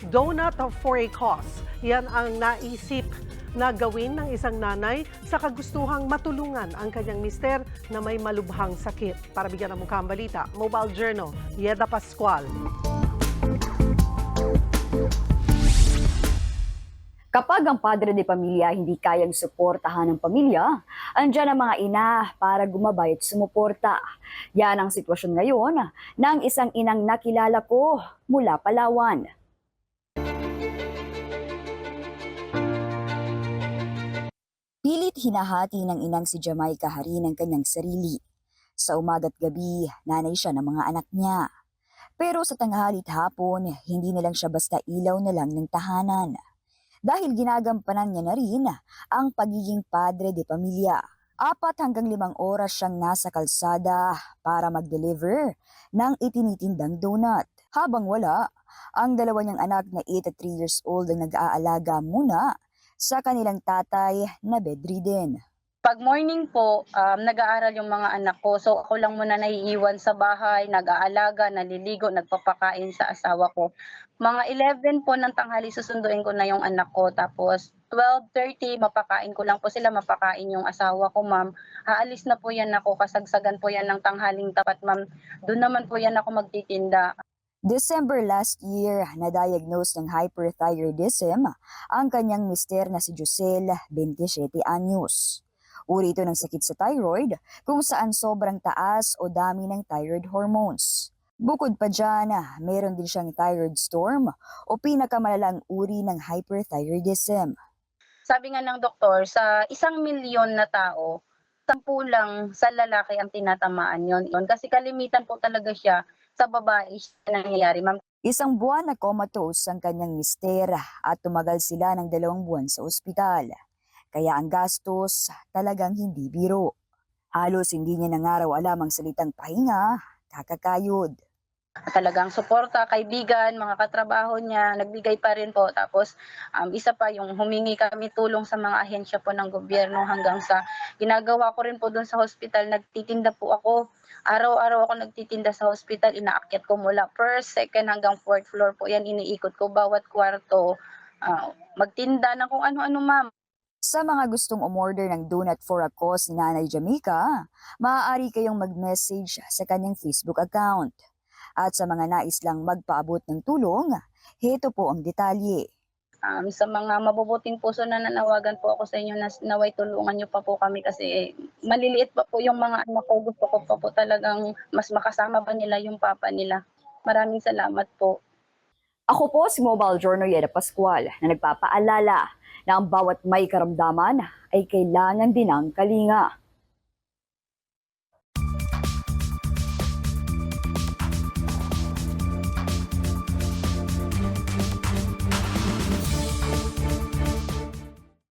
Donut for a Cause. Yan ang naisip na gawin ng isang nanay sa kagustuhang matulungan ang kanyang mister na may malubhang sakit. Para bigyan ng mukha ang balita, Mobile Journal, Yeda Pascual. Kapag ang padre de pamilya hindi kayang suportahan ng pamilya, andyan ang mga ina para gumabay at sumuporta. Yan ang sitwasyon ngayon ng isang inang nakilala ko mula Palawan. Pilit hinahati ng inang si Jamaica Hari ng kanyang sarili. Sa umaga't gabi, nanay siya ng mga anak niya. Pero sa tanghali't hapon, hindi na lang siya basta ilaw na lang ng tahanan. Dahil ginagampanan niya na rin ang pagiging padre de pamilya. 4 hanggang 5 oras siyang nasa kalsada para mag-deliver ng itinitindang donut. Habang wala, ang dalawa niyang anak na 8 at 3 years old ang nag-aalaga muna sa kanilang tatay na bedridden. Pag morning po, nag-aaral yung mga anak ko. So ako lang muna naiiwan sa bahay, nag-aalaga, naliligo, nagpapakain sa asawa ko. Mga 11 po ng tanghali susunduin ko na yung anak ko. Tapos 12:30, mapakain ko lang po sila, mapakain yung asawa ko, ma'am. Aalis na po yan ako, kasagsagan po yan ng tanghaling tapat, ma'am. Doon naman po yan ako magtitinda. December last year, na-diagnose ng hyperthyroidism ang kanyang mister na si Josel, 27 anyos. Uri ito ng sakit sa thyroid kung saan sobrang taas o dami ng thyroid hormones. Bukod pa dyan, meron din siyang thyroid storm o pinakamalalang uri ng hyperthyroidism. Sabi nga ng doktor, sa 1,000,000 na tao, 10 lang sa lalaki ang tinatamaan yon. Kasi kalimitan po talaga siya sa babae siya nangyayari, ma'am. 1 buwan na comatose ang kanyang mister at tumagal sila ng 2 buwan sa ospital. Kaya ang gastos talagang hindi biro. Halos hindi niya nangaraw alam ang salitang pahinga, kakakayod. Talagang suporta, kaibigan, mga katrabaho niya, nagbigay pa rin po. Tapos isa pa yung humingi kami tulong sa mga ahensya po ng gobyerno hanggang sa ginagawa ko rin po doon sa hospital. Nagtitinda po ako. Araw-araw ako nagtitinda sa hospital. Inaakyat ko mula first, second hanggang 4th floor po yan. Iniikot ko bawat kwarto. Magtinda ng kung ano-ano, ma'am. Sa mga gustong umorder ng donut for a cause ni Nanay Jamaica, maaari kayong mag-message sa kanyang Facebook account. At sa mga nais lang magpaabot ng tulong, heto po ang detalye. Sa mga mabubuting puso na nanawagan po ako sa inyo na naway tulungan niyo pa po kami kasi maliliit pa po yung mga anak ko. Gusto ko pa po talagang mas makasama pa nila yung papa nila. Maraming salamat po. Ako po si Mobile Journal Yeda Pascual na nagpapaalala na ang bawat may karamdaman ay kailangan din ng kalinga.